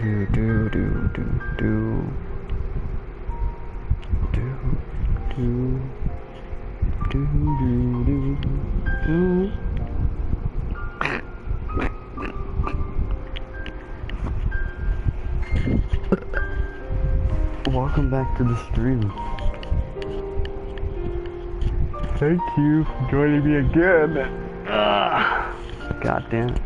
do do do do do do do do do do. Welcome back to the stream. Thank you for joining me again. God damn it.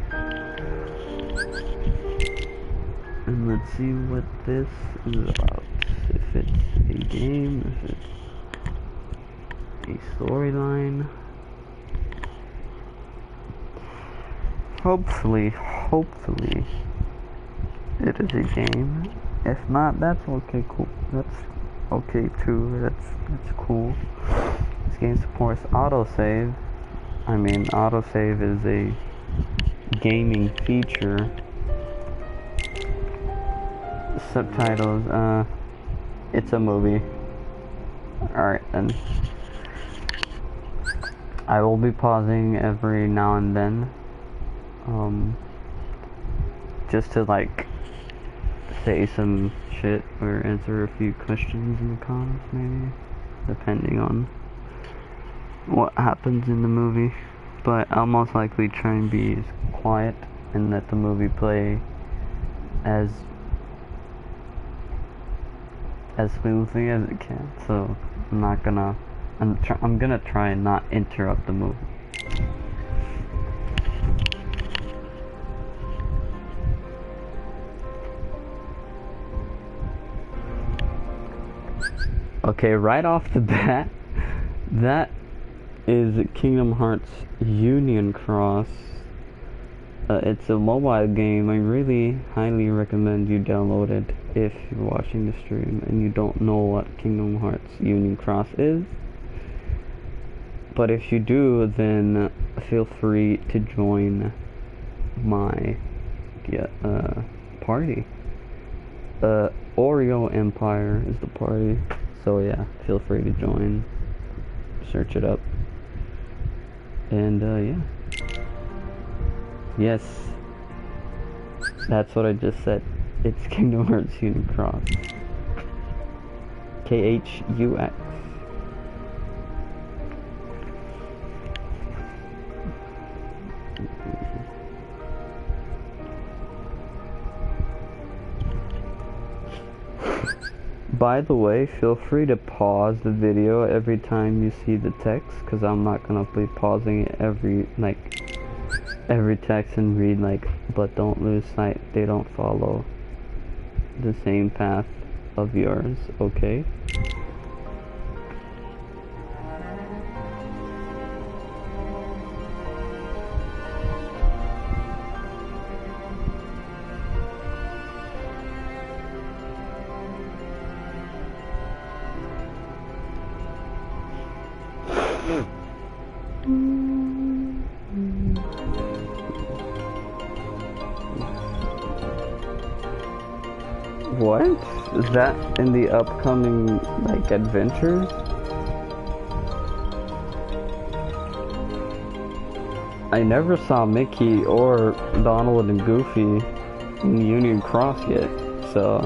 And let's see what this is about. If it's a game, if it's a storyline. Hopefully it is a game. If not, that's okay, cool. That's okay too. That's cool. This game supports autosave. I mean, autosave is a gaming feature. Subtitles, it's a movie. Alright then. I will be pausing every now and then. Just to like say some shit or answer a few questions in the comments maybe. Depending on what happens in the movie. But I'll most likely try and be as quiet and let the movie play as smoothly as it can. So I'm gonna try and not interrupt the movie. Okay, right off the bat, that is Kingdom Hearts Union Cross. It's a mobile game. I really highly recommend you download it if you're watching the stream and you don't know what Kingdom Hearts Union Cross is. But if you do, then feel free to join my party. Oreo Empire is the party. So yeah, feel free to join. Search it up. And yeah. Yes, that's what I just said. It's Kingdom Hearts Union Cross. KHUX. By the way, feel free to pause the video every time you see the text, because I'm not gonna be pausing it every text and read but don't lose sight, they don't follow the same path of yours, okay? What? Is that in the upcoming, adventures? I never saw Mickey or Donald and Goofy in Union Cross yet, so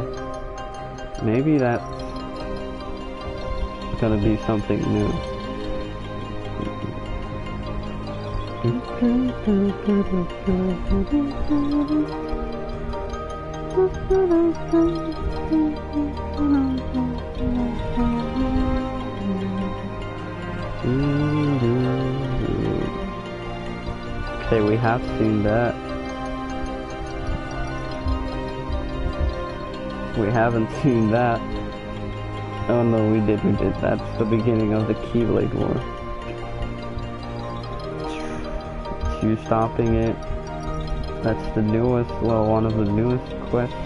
maybe that's gonna be something new. Okay, we have seen that. We haven't seen that. Oh no, we did. That's the beginning of the Keyblade War. It's you stopping it. That's the newest, well, one of the newest quests.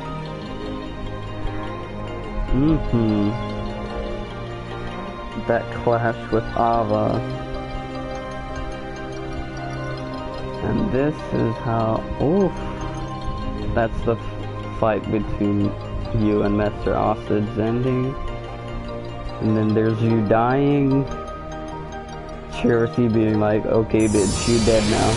That clash with Ava. And this is how, oof. That's the fight between you and Master Ocid's ending. And then there's you dying. Charity being like, okay bitch, you dead now.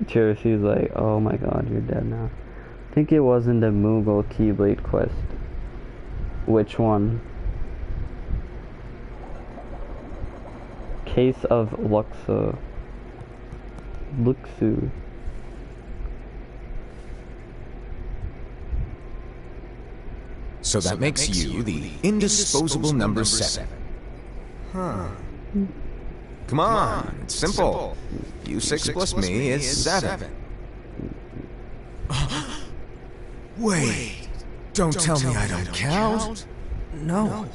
Cherokee like, oh my god, you're dead now. I think it was in the Moogle Keyblade quest. Which one? Case of Luxu. So that makes you the indisposable number 7. Huh. Come on, it's simple. You 6 plus me is 7. Wait, don't tell me I don't count. No.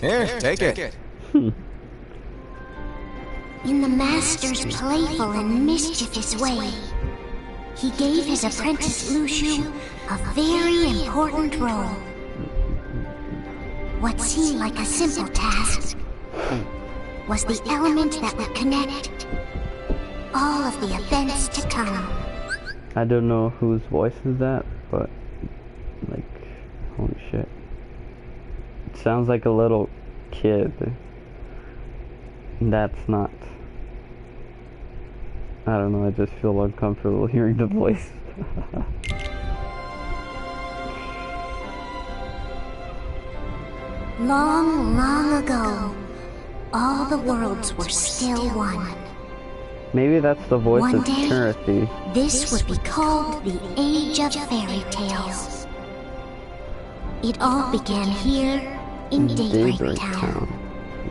Here, take it. In the Master's playful and mischievous way, he gave his apprentice Luxu a very important role. What seemed like a simple task was the element that would connect all of the events to come. I don't know whose voice is that, but like, holy shit. It sounds like a little kid. That's not. I don't know, I just feel uncomfortable hearing the voice. Long, long ago, all the worlds were still one. Maybe that's the voice One of day, Cherokee. this would be called the Age of Fairy Tales. It all began here in Daybreak Town.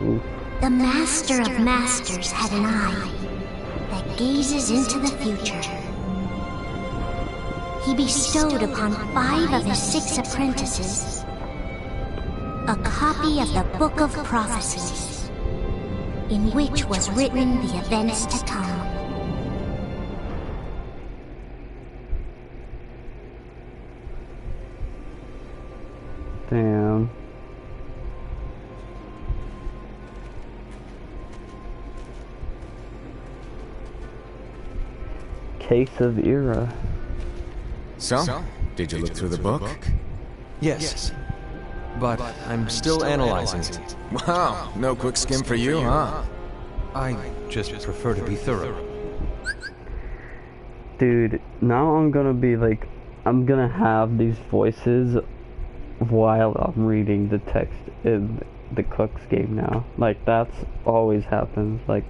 Oof. The Master of Masters had an eye that gazes into the future. He bestowed upon 5 of his 6 apprentices a copy of the Book of Prophecies, in which was written the events to come. Damn. Case of Era. So, did you look through the book? Yes. But I'm still analyzing it. Wow, no quick skim for you, huh? I just prefer to be thorough. Dude, now I'm gonna be like, I'm gonna have these voices while I'm reading the text in the Cook's game now. Like, that's always happens. Like,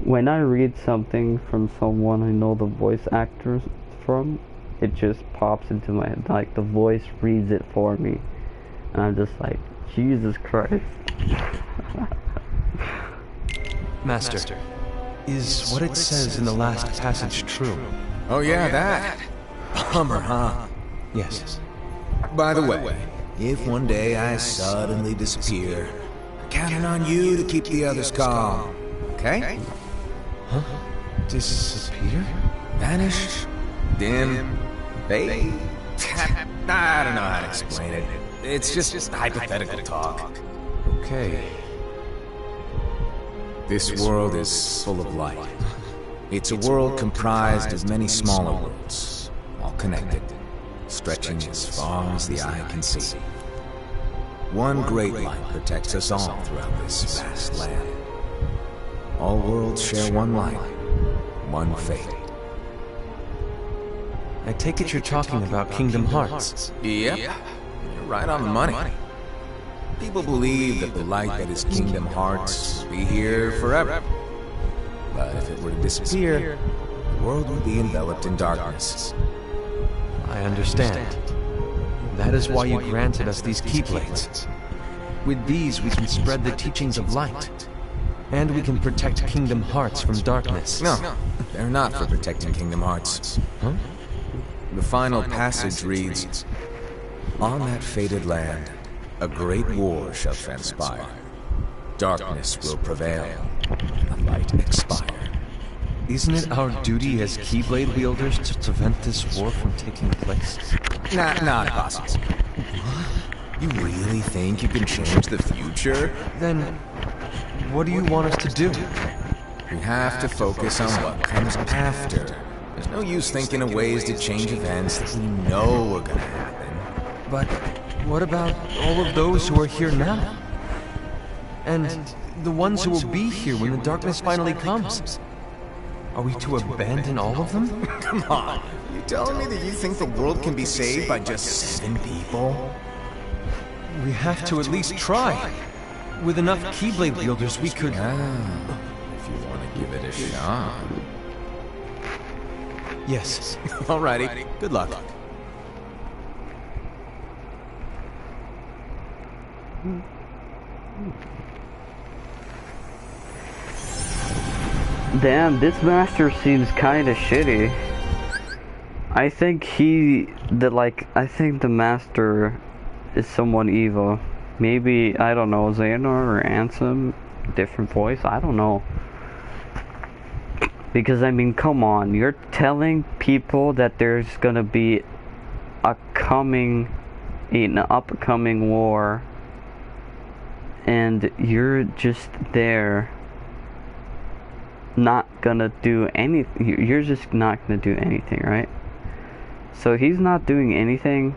when I read something from someone I know the voice actors from, it just pops into my head. Like, the voice reads it for me. And I'm just like, Jesus Christ. Master, is what it says in the last passage true? Oh yeah, that. Bummer, huh? Yes. By the way, if one day I suddenly disappear, I'm counting on you to keep the others calm. Okay? Huh? Disappear? Vanish? Dim? Fade? I don't know how to explain it. It's just hypothetical talk. Okay. This world is full of light. It's a world comprised of many smaller worlds, all connected, stretching as far as the eye can see. One great light protects us all throughout this vast land. All worlds share one light, one fate. I take it you're talking about Kingdom Hearts. Yep, you're right on the money. People believe that the light that is Kingdom Hearts will be here forever. But if it were to disappear, the world would be enveloped in darkness. I understand. That is why you granted us these Keyblades. With these, we can spread the teachings of light. And we can protect Kingdom Hearts from darkness. No, they're not for protecting Kingdom Hearts. Huh? The final passage reads, "On that fated land, a great war shall transpire. Darkness will prevail, and light expire." Isn't it our duty as Keyblade wielders to prevent this war from taking place? Not possible. You really think you can change the future? Then, what do you want us to do? We have to focus on what comes after. There's no use thinking of ways to change events that we know are gonna happen. But what about all of those who are here now? And the ones who will be here when the darkness finally comes? Are we to abandon all of them? Come on, you telling me that you think the world can be saved by just 7 people? We have to at least try. With enough Keyblade wielders, we could... Ah, if you want to give it a shot. Yes. Alrighty, good luck. Damn, this master seems kinda shitty. I think I think the master is someone evil. Maybe, I don't know, Xehanort or Ansem, different voice, I don't know. Because, I mean, come on, you're telling people that there's gonna be an upcoming war, and you're just there, not gonna do anything. You're just not gonna do anything, right? So he's not doing anything.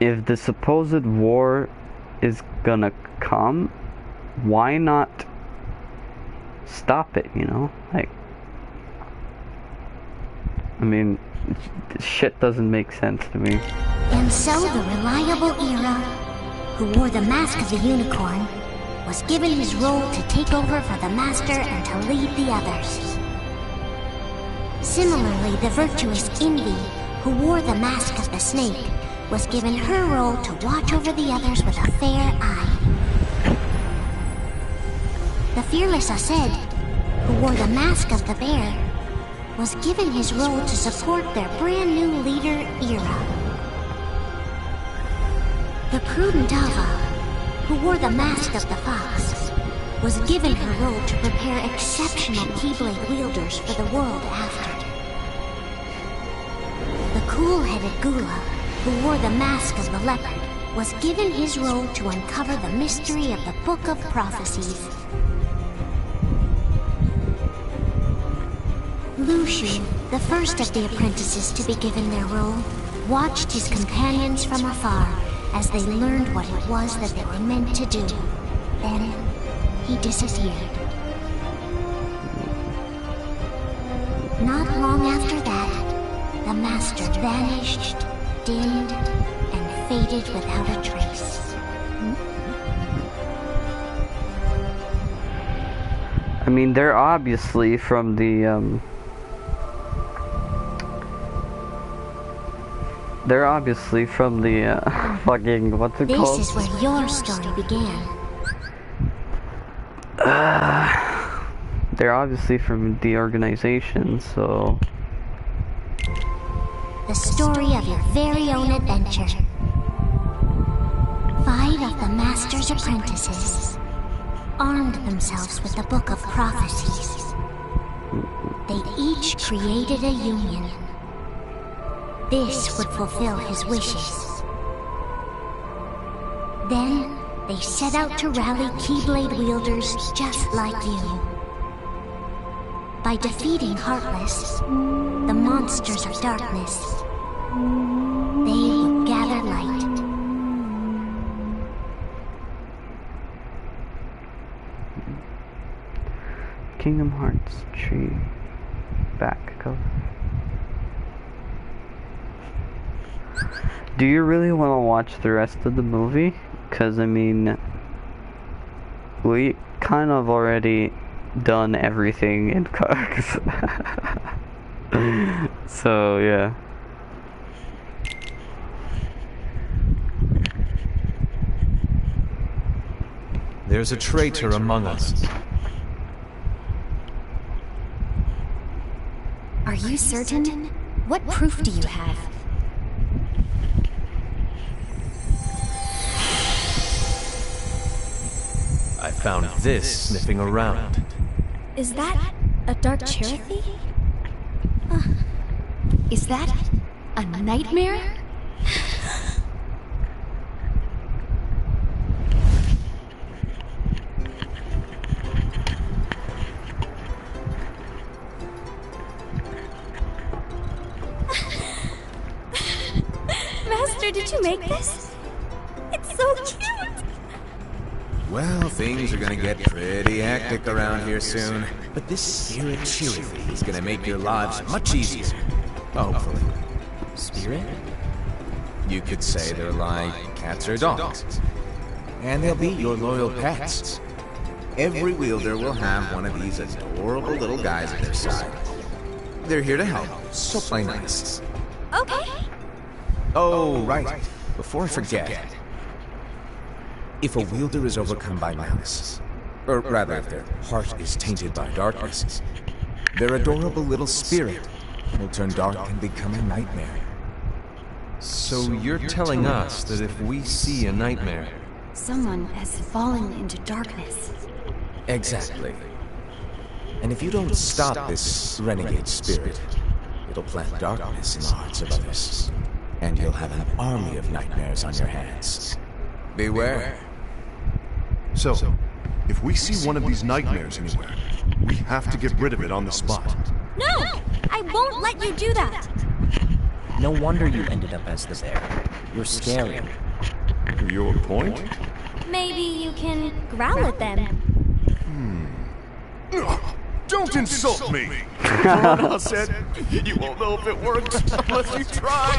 If the supposed war is gonna come, why not stop it, you know? Like, I mean, shit doesn't make sense to me. And so the reliable Era, who wore the mask of the unicorn, was given his role to take over for the Master and to lead the others. Similarly, the virtuous Envy, who wore the mask of the snake, was given her role to watch over the others with a fair eye. The fearless Aced, who wore the mask of the bear, was given his role to support their brand new leader, Era. The prudent Ava, who wore the mask of the fox, was given her role to prepare exceptional Keyblade wielders for the world after. The cool-headed Gula, who wore the mask of the leopard, was given his role to uncover the mystery of the Book of Prophecies. Luxu, the first of the apprentices to be given their role, watched his companions from afar as they learned what it was that they were meant to do. Then, he disappeared. Not long after that, the Master vanished, dimmed, and faded without a trace. I mean, they're obviously from the, fucking, what's it called? This is where your story began. They're obviously from the organization, so... The story of your very own adventure. 5 of the Master's apprentices armed themselves with the Book of Prophecies. They each created a union. This would fulfill his wishes. Then, they set out to rally Keyblade wielders just like you. By defeating Heartless, the monsters of darkness, they would gather light. Kingdom Hearts tree back cover. Do you really want to watch the rest of the movie? Because, I mean, we kind of already done everything in Cars. So, yeah. There's a traitor among us. Are you certain? What proof do you have? I found this sniffing around. Is that a Dark Cherokee? Is that a nightmare? did you make this? It's so cute! Well, things are gonna get pretty hectic around here soon. But this spirit Chirithy is gonna make your lives much easier. Hopefully. Spirit? You could say they're like cats or dogs. And they'll be your loyal pets. Every wielder will have one of these adorable little guys at their side. They're here to help, so play nice. Okay. Oh, right. Before I forget. If a wielder is overcome by malice, or rather if their heart is tainted by darkness, their adorable little spirit will turn dark and become a nightmare. So you're telling us that if we see a nightmare... Someone has fallen into darkness. Exactly. And if you don't stop this renegade spirit, it'll plant darkness in the hearts of others. And you'll have an army of nightmares on your hands. Beware. So, if we see one of these nightmares anywhere, we have to get rid of it on the spot. No! I won't let you do that! No wonder you ended up as the bear. You're scary. Your point? Maybe you can growl at them. Don't insult me! Verona said you won't know if it works unless you try.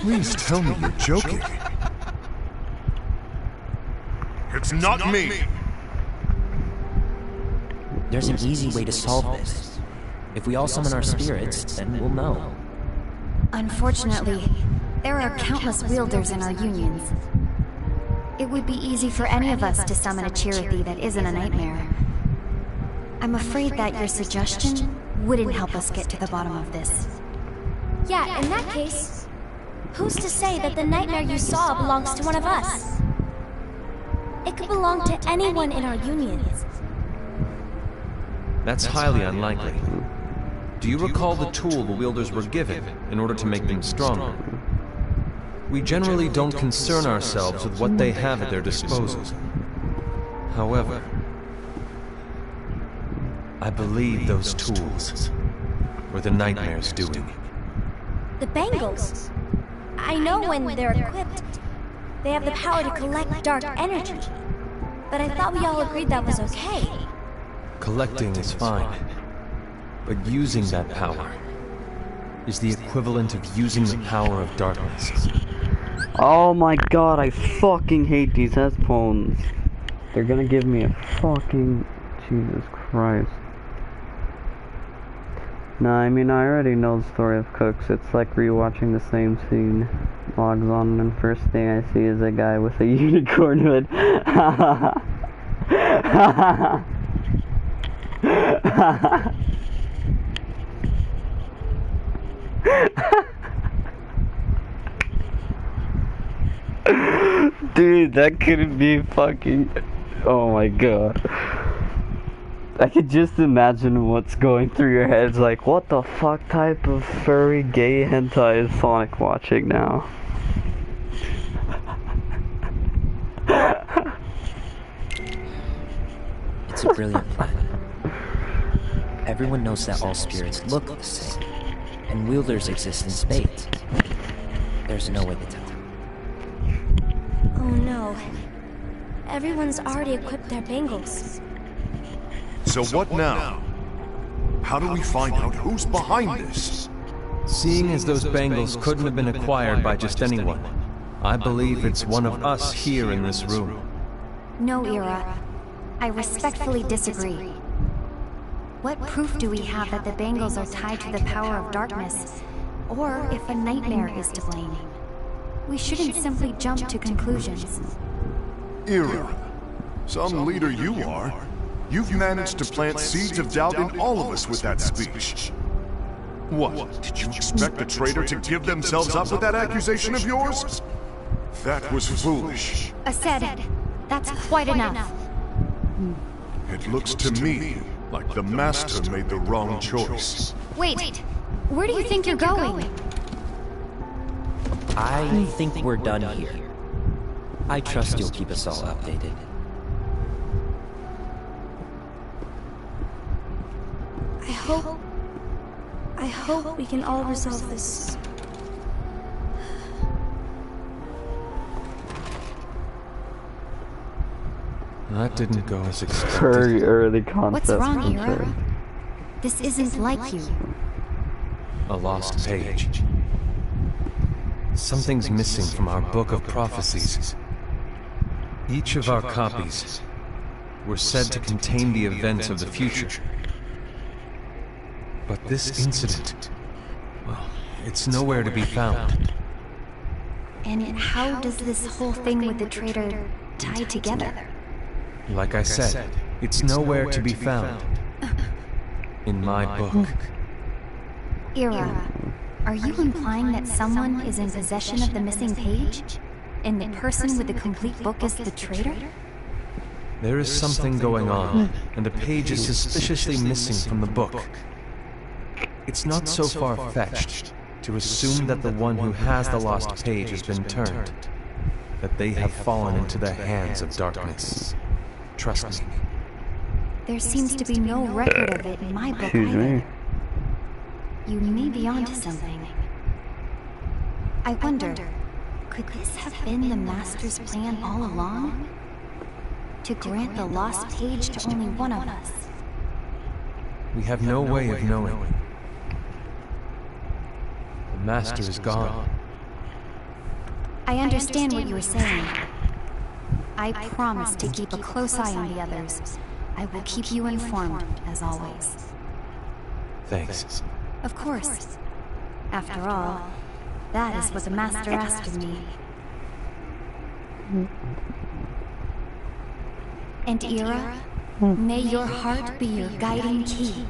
Please tell me you're joking. It's not me! There's an easy way to solve this. If we all summon our spirits, then we'll know. Unfortunately, there are countless wielders in our unions. It would be easy for any of us to summon a Chirithy that isn't a nightmare. I'm afraid that your suggestion wouldn't help us get to the bottom of this. Yeah, in that case, who's to say that the nightmare you saw belongs to one of us? It could belong to anyone in our unions. That's highly unlikely. Do you recall the tool the wielders were given in order to make them stronger? We generally don't concern ourselves with what they have at their disposal. However, I believe those tools were the nightmare's doing. The bangles. I know when they're equipped, they have the power to collect dark energy. But I thought we all agreed that was okay. Collecting is fine, but using that power is the equivalent of using the power of darkness. Oh my god, I fucking hate these headphones. They're gonna give me a fucking... Jesus Christ. Nah, I mean, I already know the story of Cooks. It's like rewatching the same scene. Logs on and first thing I see is a guy with a unicorn hood. Dude, that couldn't be fucking... Oh my god. I could just imagine what's going through your heads, like, what the fuck type of furry gay hentai is Sonic watching now? It's a brilliant plan. Everyone knows that all spirits look the same, and wielders exist in spades. There's no way to tell. Oh no. Everyone's already equipped their bangles. So what now? How do we find out who's behind this? Seeing as those bangles couldn't have been acquired by just anyone, I believe it's one of us here in this room. No, Ira. I respectfully disagree. What proof do we have that the bangles are tied to the power of darkness? Or if a nightmare is to blame? We shouldn't simply jump to conclusions. Ira, some leader you are. You've managed to plant seeds of doubt in all of us with that speech. What, did you expect the traitor to give themselves up with that accusation of yours? That was foolish. Aced, that's quite enough. It looks to me like the Master made the wrong choice. Wait, where do you think you're going? I think we're done here. I trust you'll keep us all updated. I hope we can all resolve this That didn't go as expected. Very early concept. What's wrong, from Ira? Trey. This isn't like you. A lost page. Something's missing from our book of prophecies. Each of our copies were said to contain the events of the future. But this incident, well, it's nowhere to be found. And how does this whole thing with the traitor tie together? Like I said, it's nowhere to be found. In my book. Ira, are you implying that someone is in possession of the missing page? And the person with the complete book is the traitor? There is something going on, and the page is suspiciously missing from the book. It's not so far-fetched to assume that the one who has the lost page has been turned, that they have fallen into the hands of darkness. Trust me. There seems to be no record of it in my book Excuse either. me. You may be onto something. I wonder, could this have been the Master's plan all along? To grant the lost page to only one of us? We have no way of knowing. The Master is gone. I understand what you were saying. I promise to keep a close eye on the others. I will keep you informed, as always. Thanks. Of course. After all, that is what the Master asked of me. And Ira, may your heart be your guiding key.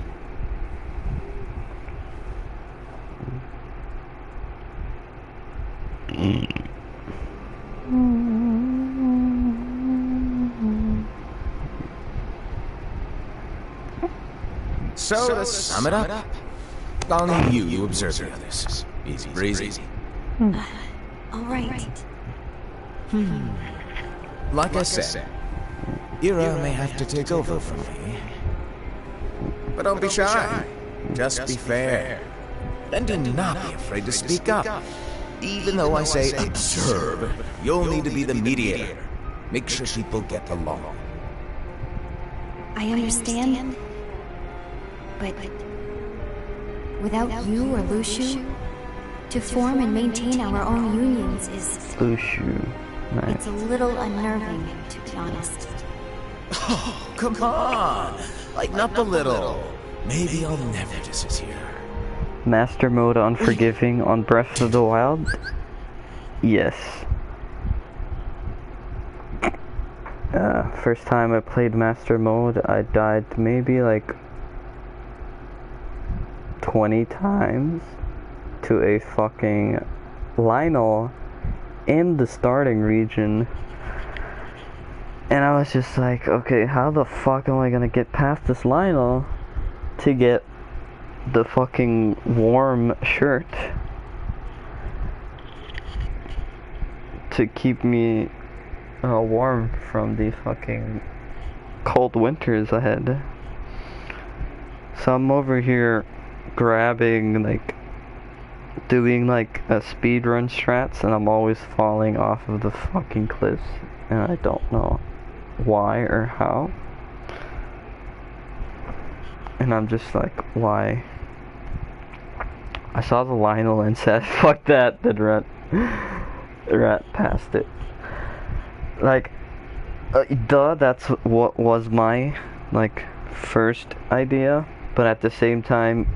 So, to sum it up, I'll need you to observe the others. Easy breezy. All right. Like I said, Ira may have to take over from me. But don't be shy. Just be fair. And do not be afraid to speak up. Even though I say observe, you'll need to be the mediator. Make sure people get along. I understand. But without you or Luciu, to form and maintain our own unions is... Luciu. Nice. It's a little unnerving, to be honest. Oh, come on! Lighten up a little. Maybe I'll never disappear. Master mode unforgiving on Breath of the Wild? Yes. First time I played Master mode, I died maybe like 20 times to a fucking Lionel in the starting region. And I was just like, okay, how the fuck am I gonna get past this Lionel to get the fucking warm shirt to keep me warm from the fucking cold winters ahead. So I'm over here grabbing, like, doing like a speedrun strats, and I'm always falling off of the fucking cliffs, and I don't know why or how. And I'm just like, why? I saw the Lionel and said, fuck that, then rat past it. Like, that's what was my, like, first idea, but at the same time,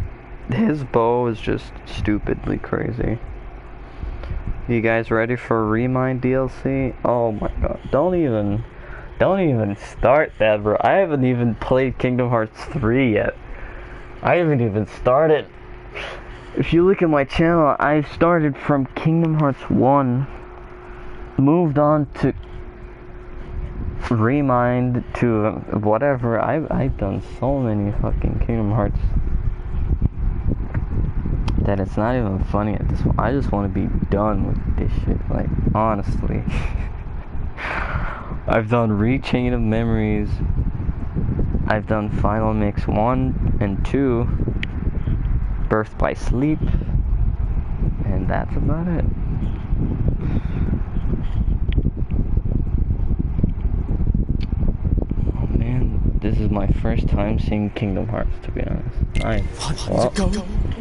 his bow is just stupidly crazy. You guys ready for Remind DLC? Oh my god, don't even start that, bro. I haven't even played Kingdom Hearts 3 yet. I haven't even started. If you look at my channel, I started from Kingdom Hearts 1, moved on to Remind, to whatever. I've done so many fucking Kingdom Hearts that it's not even funny at this point. I just want to be done with this shit, like, honestly. I've done Rechain of Memories, I've done Final Mix 1 and 2, Birth by Sleep, and that's about it. this is my first time seeing Kingdom Hearts, to be honest. Well,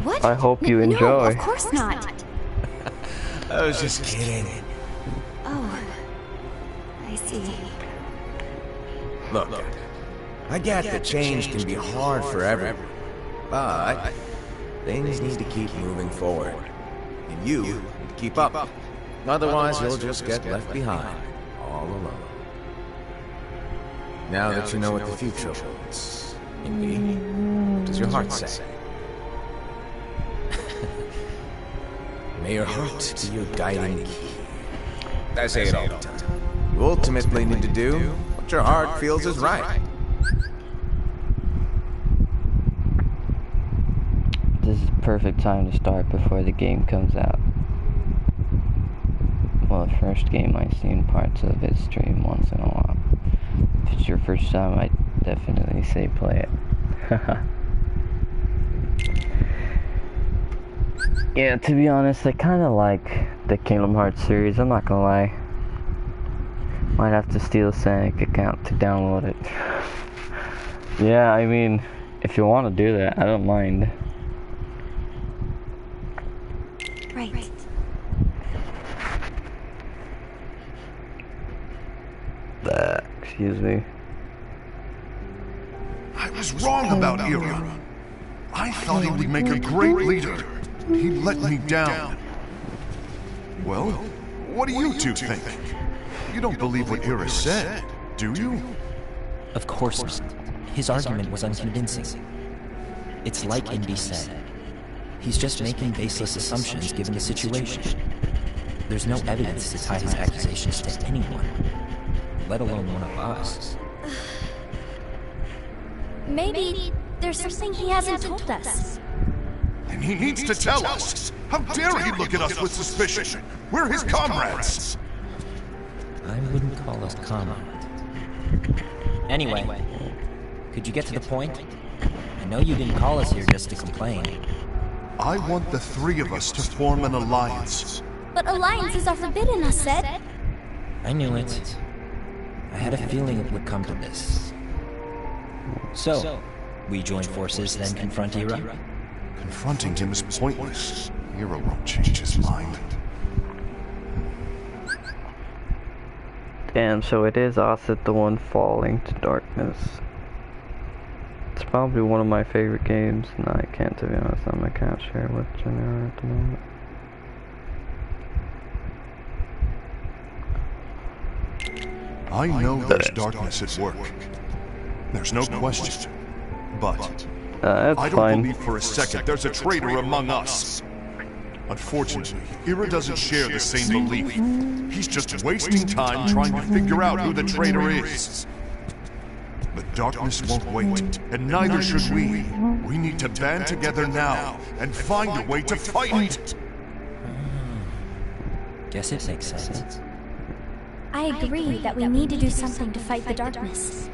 What? I hope you enjoy. No, of course not. I was just kidding. Oh, I see. Look, I get that change can be hard for everyone, but things need to keep moving forward. And you need to keep up. Otherwise, you'll just get left behind, all alone. Now that you know what the future holds, Indy, what does your heart say? May your heart be your guiding key. I say it all the time. You ultimately need to do what your heart feels is right. This is perfect time to start before the game comes out. Well, the first game I've seen parts of it stream once in a while. If it's your first time, I'd definitely say play it. Yeah, to be honest, I kinda like the Kingdom Hearts series, I'm not gonna lie. Might have to steal a Sonic account to download it. Yeah, I mean, if you want to do that, I don't mind. Right. Excuse me. I was wrong about Ira. I thought he would make a great leader. He let me down. Well, what do you two think? You don't believe what Ira said, do you? Of course not. His argument was unconvincing. It's like Indy said. He's just making baseless assumptions given the situation. There's no evidence to tie his accusations to anyone, let alone one of us. Maybe there's something he hasn't told us. And he needs to tell us. How dare he look at us with suspicion? We're his comrades. I wouldn't call us comrades. Anyway, could you get to the point? I know you didn't call us here just to complain. I want the three of us to form an alliance. But alliances are forbidden, I said. I knew it. I had a feeling it would come to this. So, we join forces, then confront Ira? Confronting him is pointless. Ira won't change his mind. Damn, so it is Aset the one falling to darkness. It's probably one of my favorite games. No, I can't, to be honest. I can't share with Janera at the moment. I know there's darkness at work. There's no question. But That's I don't fine. believe for a second there's a traitor among us. Unfortunately, Ira doesn't share the same belief. He's just wasting time trying to figure out who the traitor is. But darkness won't wait, and neither should we. We need to band together now and find a way to fight it. Guess it makes sense. I agree that we need to do something to fight the darkness.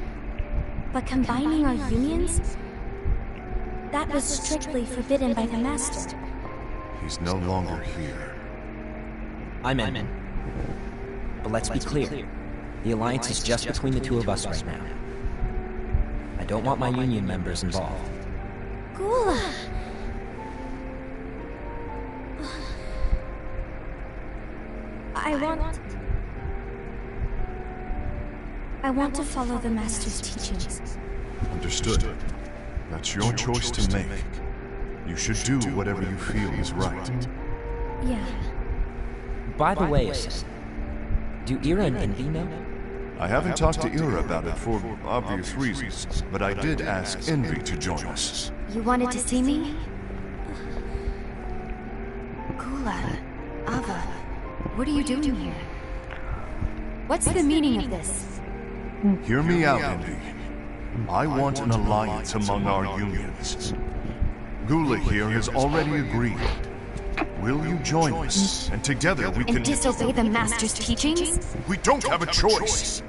But combining our unions? That was strictly forbidden by the Master. He's no longer here. I'm in. But let's be clear. The alliance is just between the two of us right now. I don't want my union members involved. Gula! I want to follow the Master's teachings. Understood. That's your choice to make. You should do whatever you feel is right. Yeah. By the way, Aset, do Ira and Envy know? I haven't talked to Ira about it for obvious reasons, but I did ask Envy to join us. You wanted to see me? Gula, Ava, what are you doing here? What's the meaning of this? Hear me out, Envy. I want an alliance among our unions. Gula here has already agreed. Will you join us? And together we can... And disobey the Master's teachings? We don't have a choice!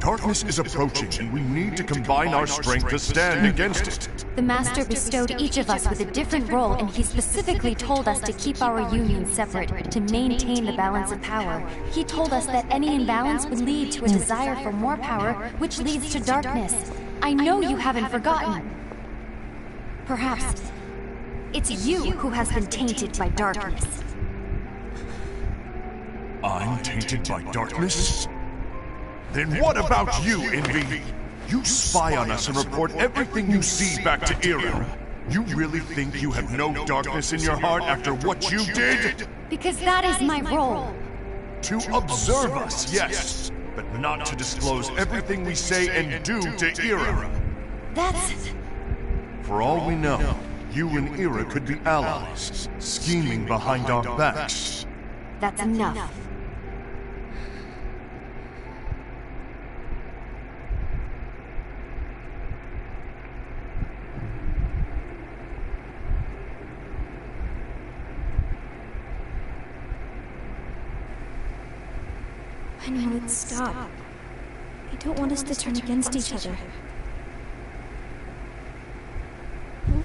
Darkness is approaching, and we need to combine our strength to stand against it. The Master bestowed each of us with a different role, and he specifically told us to keep our unions separate, to maintain the balance of power. He told us that any imbalance would lead to a desire for more power, which leads to darkness. I know you haven't forgotten. Perhaps it's you who has been tainted by darkness. I'm tainted by darkness? Then what about you, Envy? You spy on us and report everything you see back to Era. You really think you have no darkness in your heart after what you did? Because that is my role. To observe us, yes, but not to disclose everything we say and do to Era. That's... For all we know, you and Era could be allies, scheming behind our backs. That's enough. When will it stop? I don't want us to turn against each other.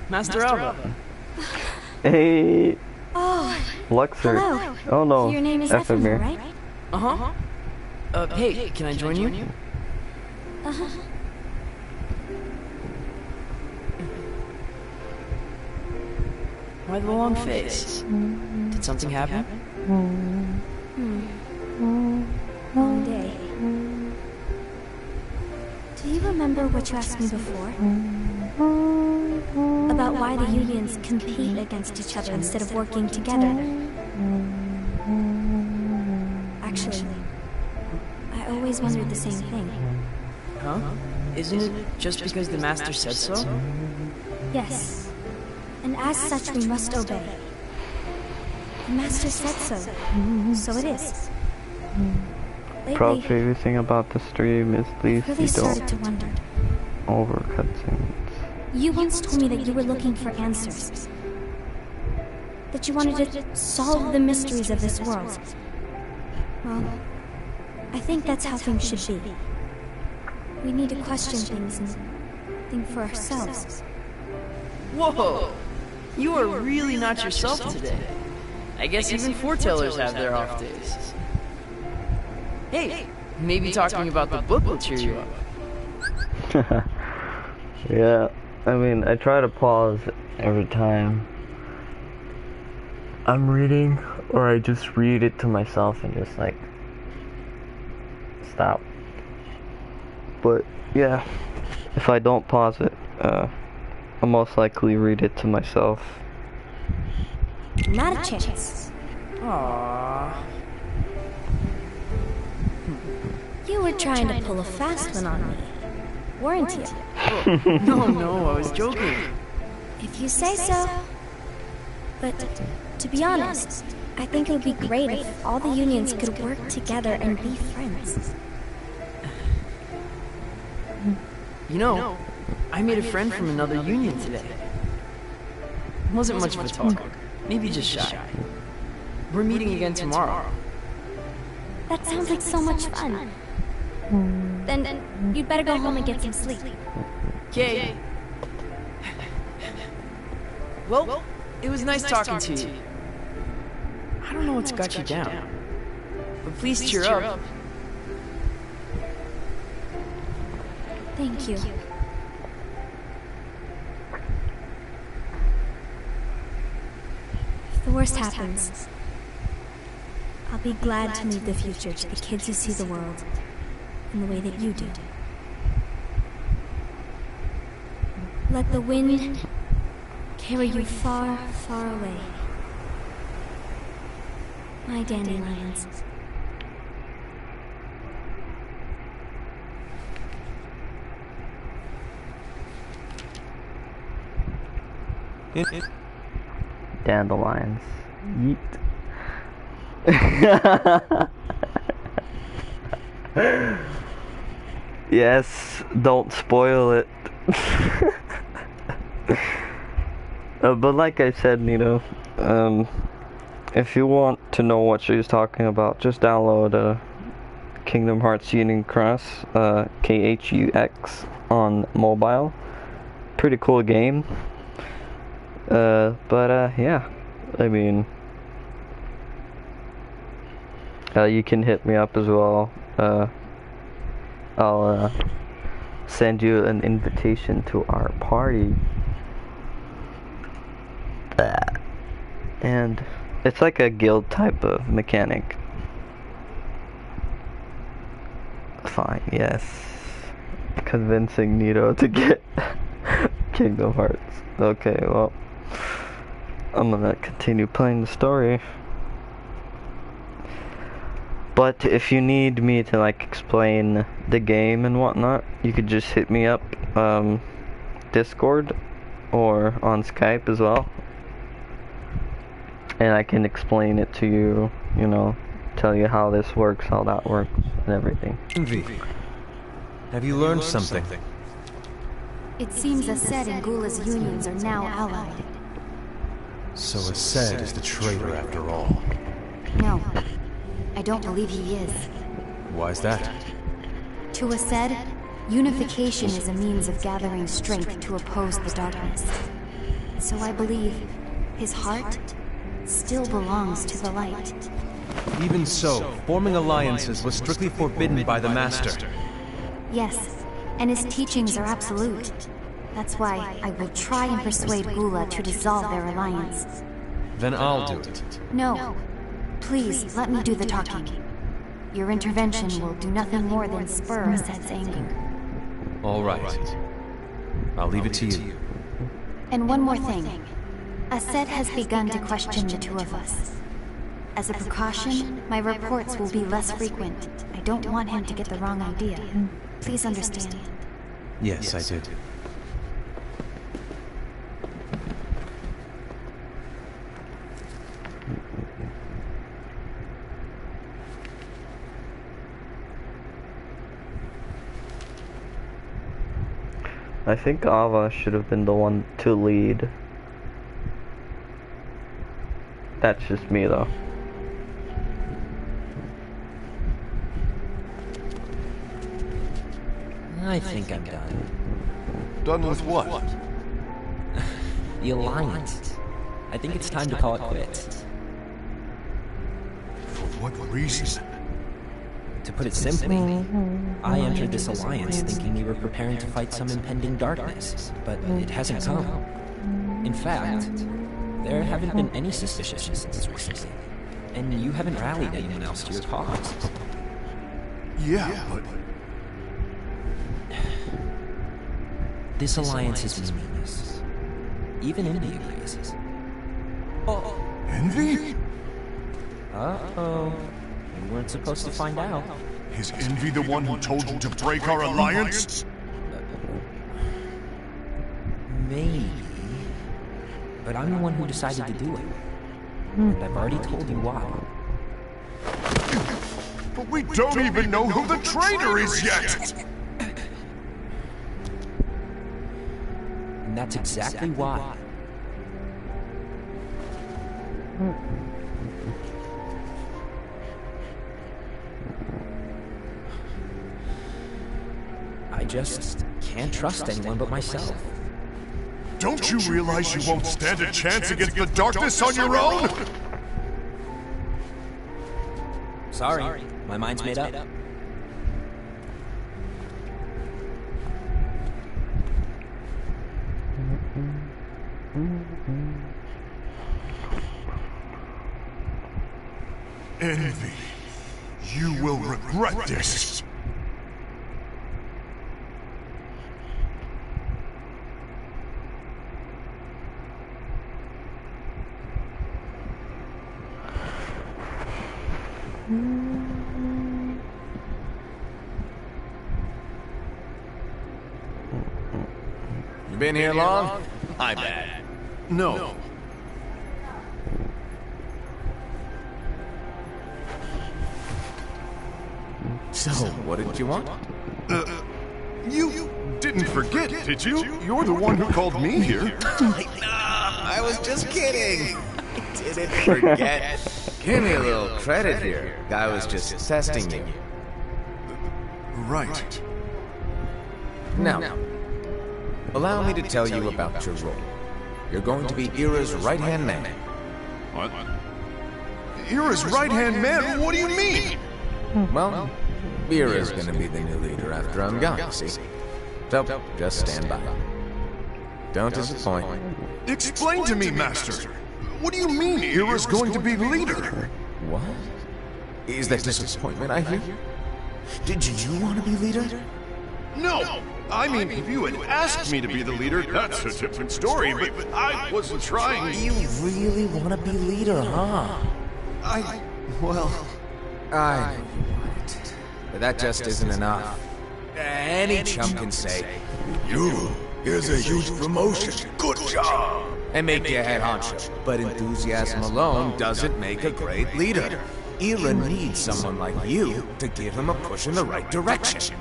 Master Alva. Hey. Oh. Luxor. Hello. Oh no. Your name is Ephemera, right? Uh-huh. Hey, can I join you? Uh-huh. Why the long face? Did something happen? Long day. Do you remember what you asked me before? About why the unions compete against each other instead of working together? Actually, I always wondered the same thing. Huh? Isn't it just because the Master said so? Yes. And as such, we must obey. The Master said so. So it is. Lately, Probably everything about the stream is please I really you started don't to wonder. overcut things. You once told me that you were looking for answers. That you wanted to solve the mysteries of this world. Well, I think that's how things should be. We need to question things and think for ourselves. Whoa! You are really not yourself today. I guess even foretellers have their off days. Hey, maybe talking about the book will cheer you up. Yeah, I mean, I try to pause every time I'm reading, or I just read it to myself and just like stop. But yeah, if I don't pause it, I'll most likely read it to myself. Not a chance. Aww. You were trying to pull a fast one on me, weren't you? No, I was joking. If you say so. But to be honest, I think it would be great if all the unions could work together and be friends. You know, I made a friend from another union today. Wasn't much of a talker, maybe just shy. We're meeting again tomorrow. That sounds like so much fun. Then you'd better go home and get some sleep. Okay. Well, it was nice talking to you. I don't know what's got you down, but please cheer up. Thank you. If the worst happens, I'll be glad to leave the future to the kids who see the world in the way that you do. Let the wind carry you far, far away. My dandelions. Dandelions. Yeet. Yes, don't spoil it. But like I said, you know, if you want to know what she's talking about, just download Kingdom Hearts Union Cross, KHUX on mobile. Pretty cool game. Yeah, I mean, you can hit me up as well. I'll send you an invitation to our party. And it's like a guild type of mechanic. Fine, yes. Convincing Nito to get Kingdom Hearts. Okay, well, I'm gonna continue playing the story. But if you need me to like explain the game and whatnot, you could just hit me up, Discord or on Skype as well. And I can explain it to you, you know, tell you how this works, how that works, and everything. Envy, have you learned something? It seems Aced and Gula's unions are now allied. So Aced is the traitor after all. No, I don't believe he is. Why is that? To Aced, unification is a means of gathering strength to oppose the darkness. So I believe his heart still belongs to the light. Even so, forming alliances was strictly forbidden by the Master. Yes, and his teachings are absolute. That's why I will try and persuade Gula to dissolve their alliance. Then I'll do it. No. Please, let me do the talking. Your intervention will do nothing more than spur Aced's anger. All right. I'll leave it to you. And one more thing. Aced has begun to question the two of us. As a precaution, my reports will be less frequent. I don't want him to get the wrong idea. Please understand. Yes, I did. I think Ava should have been the one to lead. That's just me though. I think I'm done. Done with what? The Alliance. I think it's time to call it quits. For what reason? To put it simply, I entered this alliance thinking we were preparing to fight some impending darkness, but it hasn't come. In fact, there haven't been any suspicious incidents recently, and you haven't rallied anyone else to your cause. Yeah, but... This alliance is meaningless. Even Envy agrees. Oh. Envy? Uh-oh. You weren't supposed to find out. Is Envy the one who told you to break our alliance? Maybe. But I'm the one who decided to do it. And I've already told you why. But we don't even know who the traitor is yet! And that's exactly why. I just can't trust anyone but myself. Don't you realize you won't stand a chance against the darkness on your own? Sorry, my mind's made up. Envy, you will regret this. You been here long? My bad. No. So, what did you want? You didn't forget, did you? You're the one who called me here. I was just kidding. I didn't forget. Give me a little credit here. Guy was just testing you. Right. Now, allow me to tell you about your role. You're going to be Ira's right-hand man. What? Ira's right-hand man? What do you mean? Well, Ira's gonna be the new leader after I'm gone, see? Nope, just stand by. Don't disappoint. Explain to me, Master. What do you mean Ira's going to be leader? What? Is that disappointment I hear? Did you want to be leader? No! I mean, if you had asked me to be the leader, that's a different story, but I wasn't trying. You really want to be leader, huh? Well... I know you want it. But that just isn't enough. Any chump can say, here's a huge promotion, good job, and make you head honcho. But enthusiasm alone doesn't make a great leader. Ira needs someone like you to give him a push in the right direction.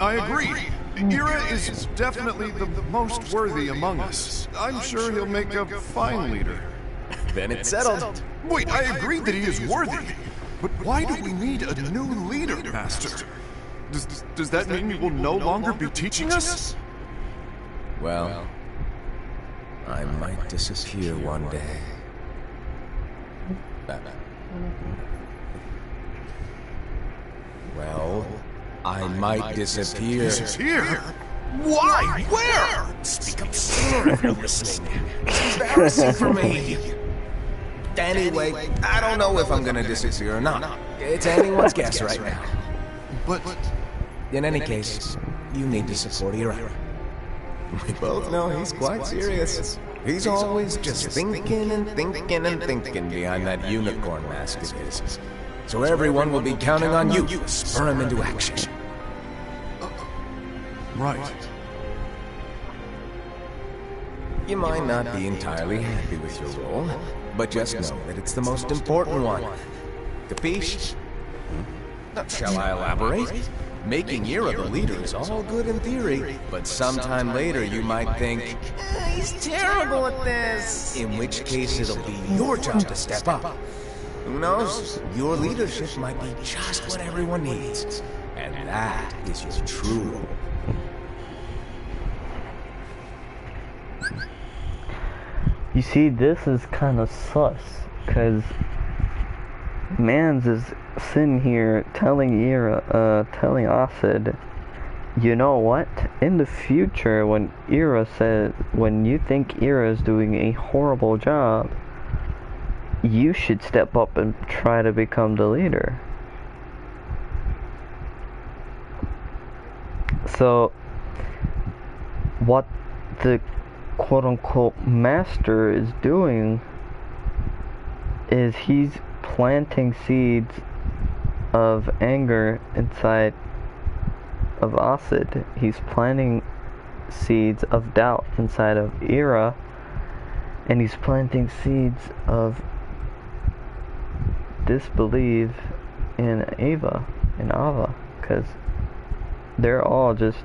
I agree. Ira is definitely the most worthy among us. I'm sure he'll make a fine leader. Then it's settled. Wait, I agree that he is worthy. But why do we need a new leader, Master? Does that mean you will no longer be teaching us? Well, I might disappear one day. Well, I might disappear. Disappear? Why? Where? Speak up sooner if you're listening. It's embarrassing for me. Anyway, I don't know if I'm gonna disappear or not. It's anyone's guess right now. But... In any case, you need to support Ira. We both know he's quite serious. He's always just thinking and thinking and thinking behind that unicorn mask of his. So everyone will be counting on you to spur him into action. Right. You might not be entirely happy with your role, but just know that it's the most important one. Capiche? Shall I elaborate? Making Ira the leader is all good in theory, but sometime later you might think, he's terrible at this. In which case it'll be your job to step up. Who knows? Your leadership might be just what everyone needs. And that is your true role. You see, this is kind of sus, because Mans is sitting here telling telling Acid, you know what? In the future, when you think Ira is doing a horrible job, you should step up and try to become the leader. So, what the quote-unquote master is doing is he's planting seeds of anger inside of Acid. He's planting seeds of doubt inside of Ira, and he's planting seeds of disbelief in Ava, because they're all just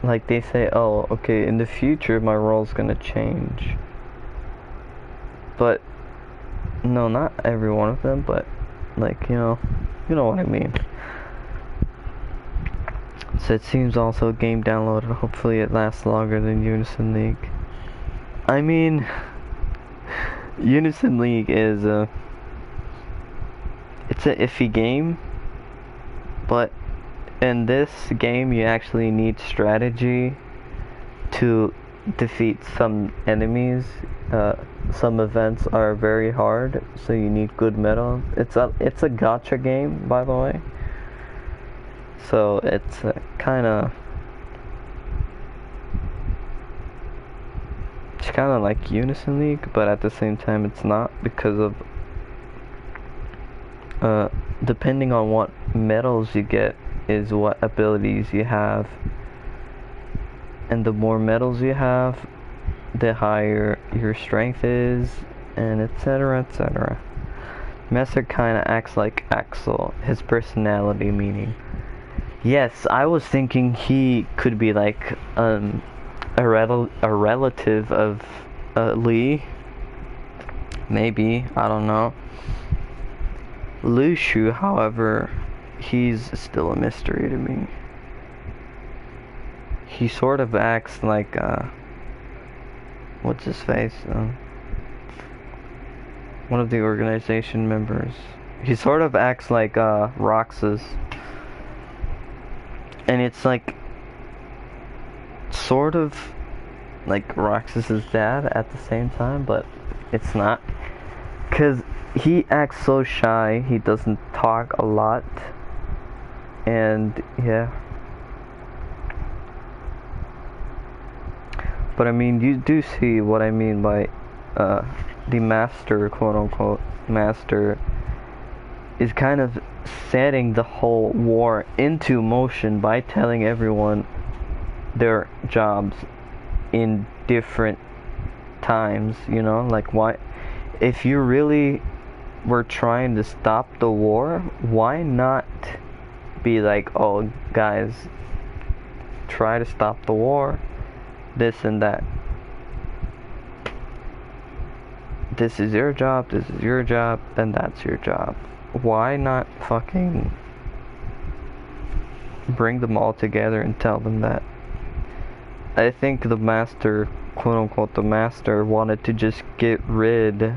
like, they say, oh, okay, in the future my role's gonna change. But no, not every one of them, but like, you know what I mean. So it seems also game downloaded. Hopefully it lasts longer than Unison League. I mean, Unison League is it's an iffy game, but in this game you actually need strategy to defeat some enemies. Some events are very hard, so you need good metal. It's a gacha game, by the way, so it's kind of like Unison League, but at the same time it's not, because of depending on what medals you get is what abilities you have, and the more medals you have, the higher your strength is, and etc, etc. Messer kinda acts like Axel, his personality meaning. Yes, I was thinking he could be like a relative of Lee. Maybe, I don't know. Lu Shu, however, he's still a mystery to me. He sort of acts like what's his face? One of the organization members. He sort of acts like Roxas. And it's like sort of like Roxas's dad at the same time, but it's not. 'Cause he acts so shy, he doesn't talk a lot. And yeah. But I mean, you do see what I mean by the master, quote unquote, master, is kind of setting the whole war into motion by telling everyone their jobs in different times, you know? Like, why, if you really were trying to stop the war, why not be like, oh, guys, try to stop the war, this and that. This is your job, this is your job, and that's your job. Why not fucking bring them all together and tell them that? I think the master, quote unquote, the master wanted to just get rid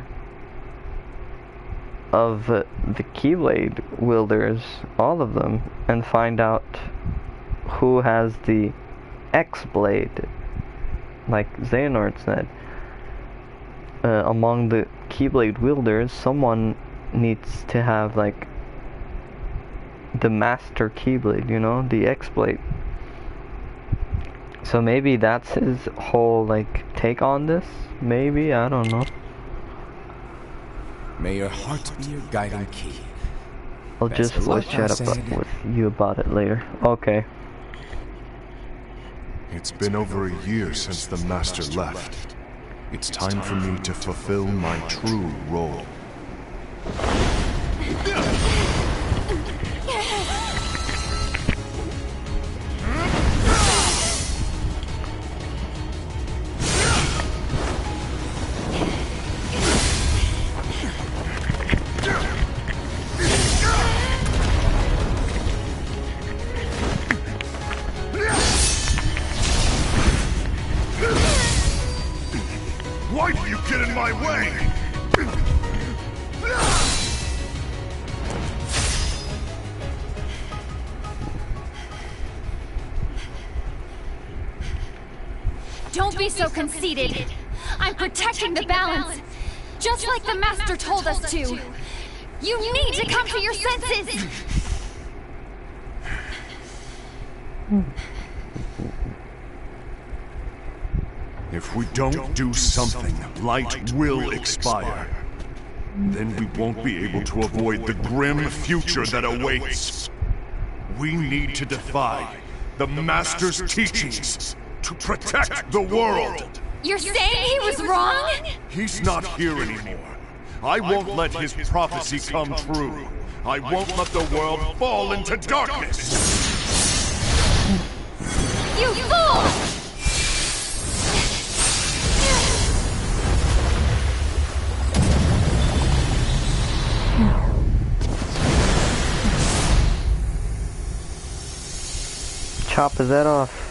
of the Keyblade wielders, all of them, and find out who has the X-Blade, like Xehanort said. Among the Keyblade wielders, someone needs to have, like, the master Keyblade, you know, the X-Blade. So maybe that's his whole, like, take on this? Maybe? I don't know. May your heart be your guiding key. I'll just voice chat with you about it later. Okay. It's been over a year since the Master left. It's time for me to fulfill my true role. Why do you get in my way? Don't be so conceited. I'm protecting the balance, just like the Master told us to. You need to come to your senses. If we don't do something, light will expire. Then we won't be able to avoid the grim future that awaits. We need to defy the Master's teachings to protect the world. You're saying he was wrong? He's not here anymore. I won't let his prophecy come true. I won't let the world fall into darkness. You fool! Chop his head off.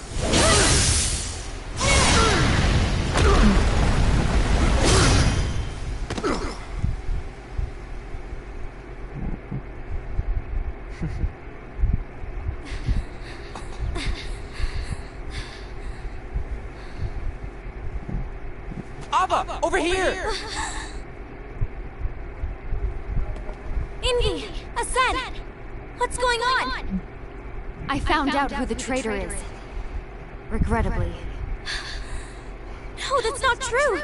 Ava, over here! Ingi! Asen! What's going on? I found out who the traitor is. Regrettably. No, that's not true!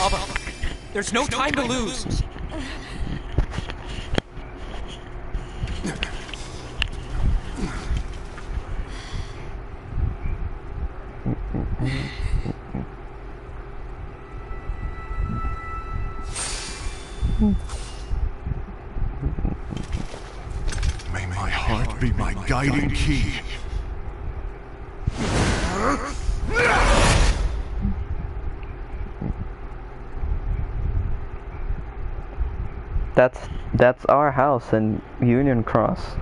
Ava, there's no time to lose! May my heart be my guiding key. That's our house in Union Cross.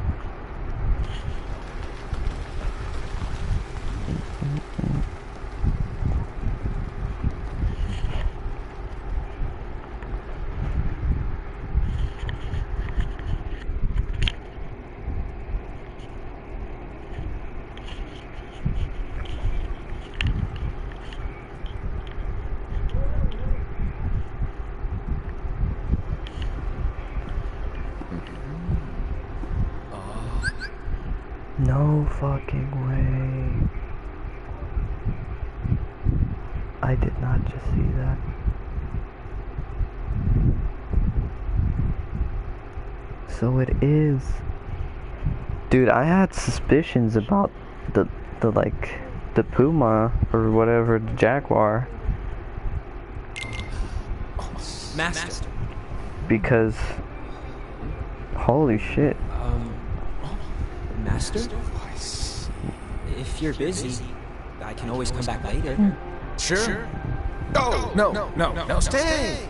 No fucking way. I did not just see that. So it is. Dude, I had suspicions about the puma or whatever, the jaguar. Master. Because holy shit. Master? If you're busy, I can always come back later. Sure. Oh, no, stay!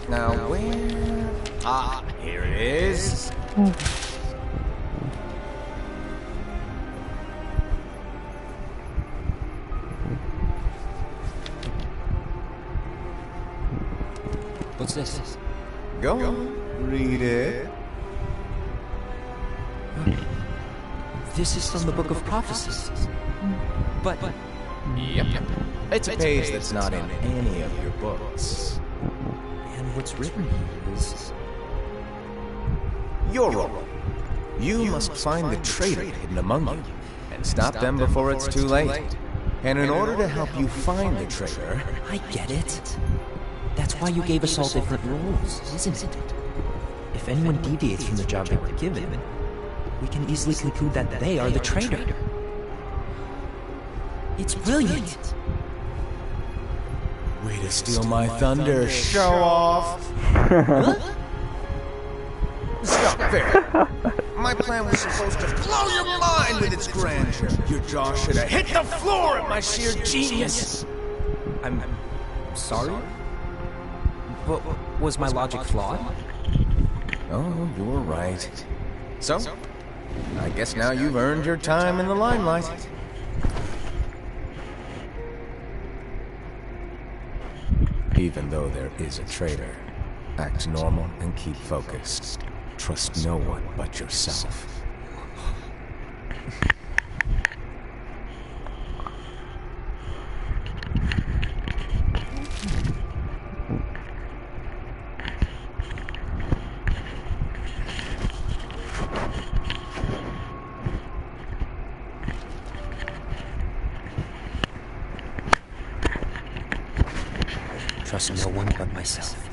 Now, where? Ah, here it is. What's this? Go read it. This is from the Book of Prophecies. But... Yep. It's a page that's not in any of your books. And what's written here is... Your role. You must find the traitor hidden among you, and stop them before it's too late. And in order to help you find the traitor... I get it. That's why you gave us all different roles, isn't it? If anyone deviates from the job they were given, we can easily conclude that they are the traitor. It's brilliant. Way to steal my thunder, show off! Stop there! My plan was supposed to blow your mind with its grandeur. Your jaw should have hit the floor at my sheer genius! I'm sorry? But was my logic flawed? Oh, you're right. So, I guess now you've earned your time in the limelight. Even though there is a traitor, act normal and keep focused. Trust no one but yourself. Trust no one but myself.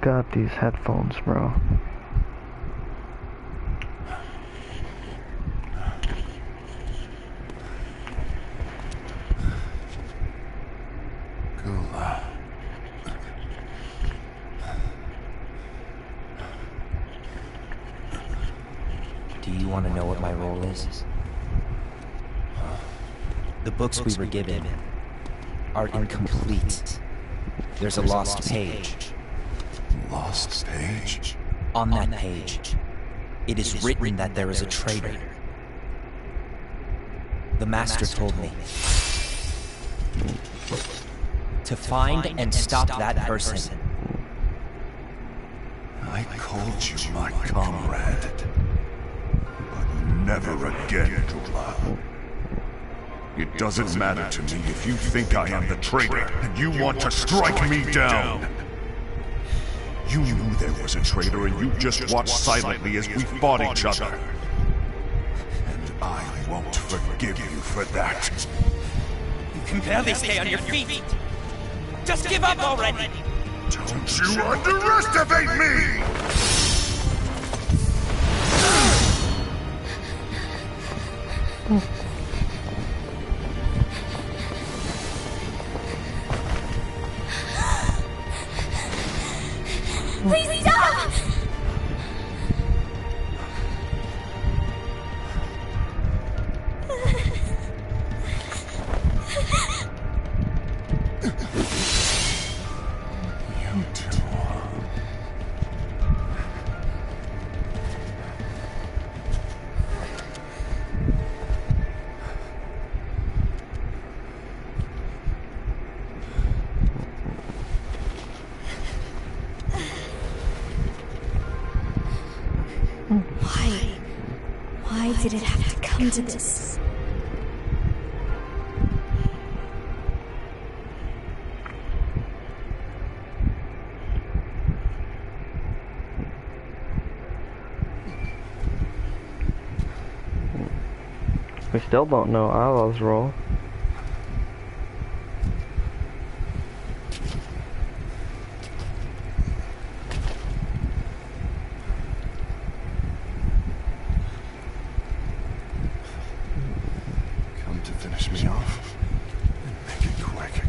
Got these headphones, bro. Do you want to know what my role is? The books we were given are incomplete. There's a lost page. Lost page? On that page, it is written that there is a traitor. The Master told me to find and stop that person. I called you my comrade. But never again, Drula. It doesn't matter to me if you think I am the traitor and you want to strike me down. You knew there was a traitor and you just watched silently as we fought each other. And I won't forgive you for that. You can barely stay on your feet. Just give up already! Don't you underestimate me! Please stop! did it have to come to this? We still don't know Allah's role. Come to finish me off and make it quick.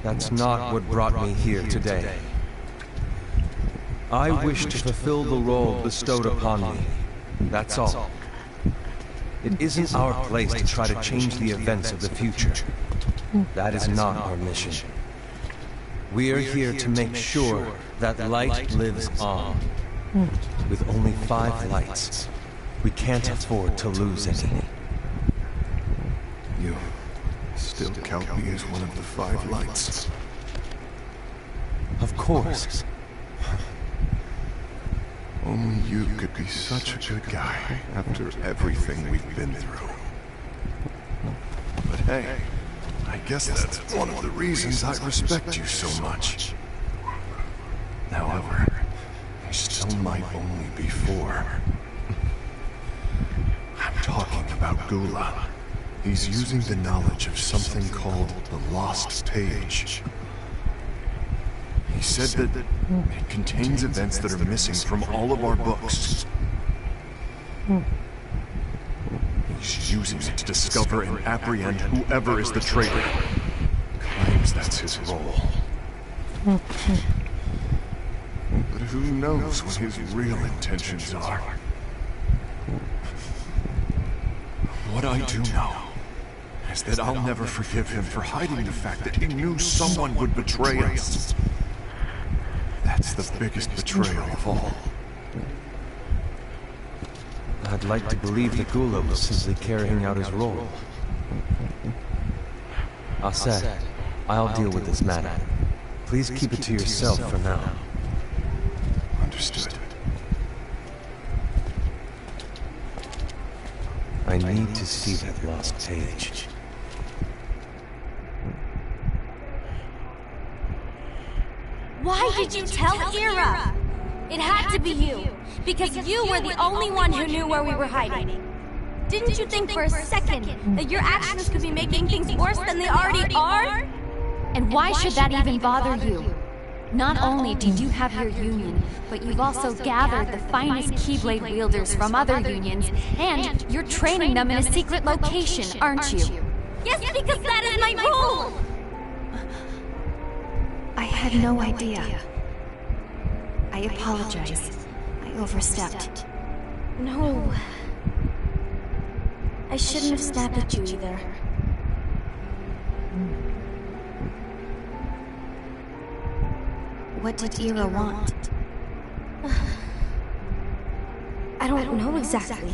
That's not what brought me here today. I wish to fulfill the role bestowed upon me. That's all. It isn't our place to try to change the events of the future. That is not our mission. We are here to make sure that light lives on. With only 5 lights, we can't afford to lose any. You still count me as one of the 5 lights? Of course. Only you could be such a good guy after everything we've been through. But hey, I guess that's one of the reasons I respect you so much. However, I still might only be 4. I'm talking about Gula. He's using the knowledge of something called the Lost Page. He said that it contains events that are missing from all of our books. He's using it to discover and apprehend whoever is the traitor. Claims that's his role. But who knows what his real intentions are? What I do know is that I'll never forgive him for hiding the fact that he knew someone would betray us. That's the biggest betrayal of all. I'd like to believe that Gula was simply carrying out his role. Aset, I'll deal with this matter. Please keep it to yourself for now. Understood. I need to see that lost page. Why did you tell Ira? It had to be you, because you were the only one who knew where we were hiding. Didn't you think for a second that your actions could be making things worse than they already are? And why should that even bother you? Not only did you have your union, but you've also gathered the finest Keyblade wielders from other unions, and you're training them in a secret location, aren't you? Yes, because that is my role! I had no idea. I apologize. I overstepped. No. I shouldn't have snapped at you either. What did Ira want? I don't know exactly.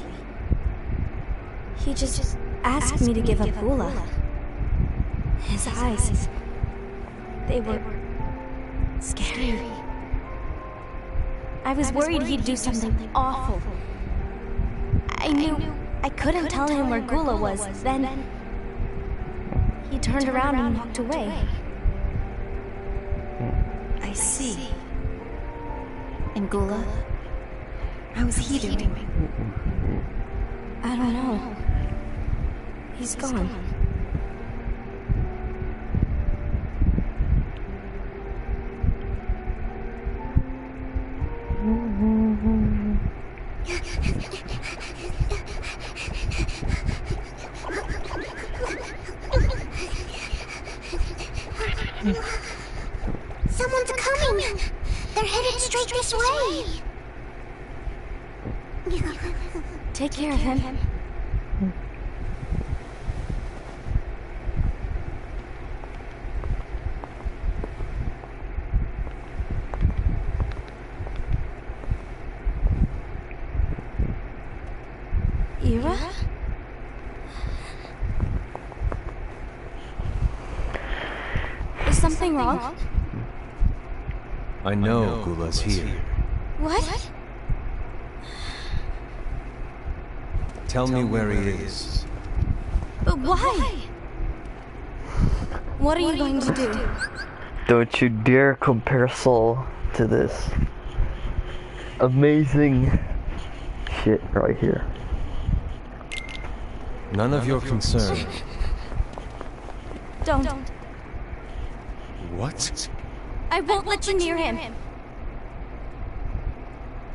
He just asked me to give up Gula. His eyes, they were scary. I was worried he'd do something awful. I knew I couldn't tell him where Gula was. Then he turned around and walked away. I see. And Gula? How is he doing? I don't know. He's gone. Someone's coming! They're headed straight this way! Take care of him. Ira? Is something wrong? I know Gula's here. What? Tell me where he is. But why? What are you going to do? Don't you dare compare Soul to this amazing shit right here. None of your concern. Don't. What? I won't let you near him.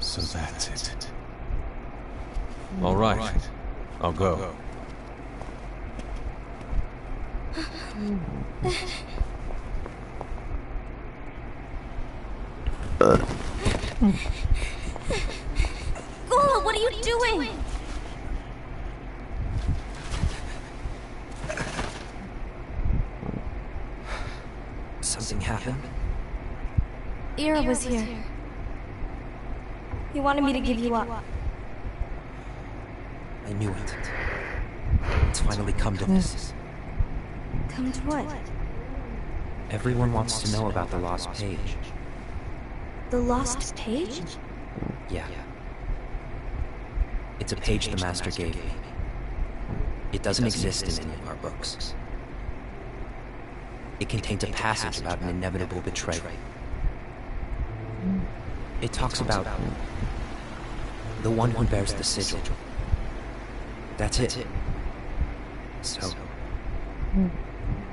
So that's it. All right. I'll go. Gula, what are you doing? Something happened? Ira was here. He wanted me to give you up. I knew it. It's finally come to this. Come to what? Everyone wants to know about the lost page. The lost page? Yeah. It's a page the Master gave me. It doesn't exist in any of our books. It contains a passage about an inevitable betrayal. It talks about the one who bears the sigil. That's it. So,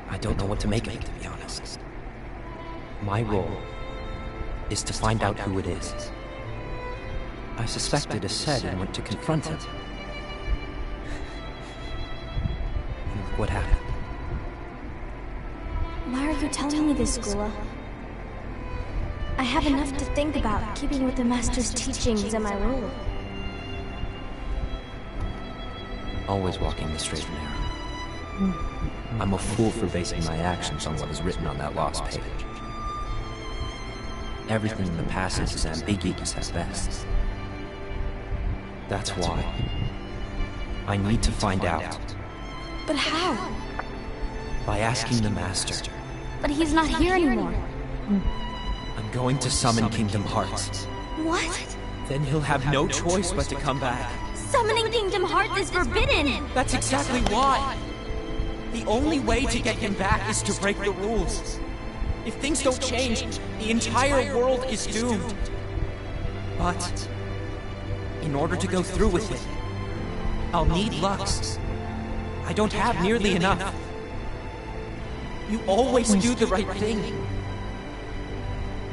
I don't know what to make of it, to be honest. My role is to find out who it is. I suspected Aced and went to confront him. And look what happened. Why are you telling me this, Gula? I have enough to think about, keeping with the Master's teachings and my role. Always walking the straight and narrow. I'm a fool for basing my actions on what is written on that lost page. Everything in the passage is ambiguous at best. That's why I need to find out. But how? By asking the Master. But he's not here anymore. I'm going to summon Kingdom Hearts. What? Then he'll have no choice but to come back. Summoning Kingdom Hearts is forbidden! That's exactly why! The only way to get him back is to break the rules. If things don't change, the entire world is doomed. But, in order to go through with it, I'll need Lux. I don't have nearly enough. You always do the right thing.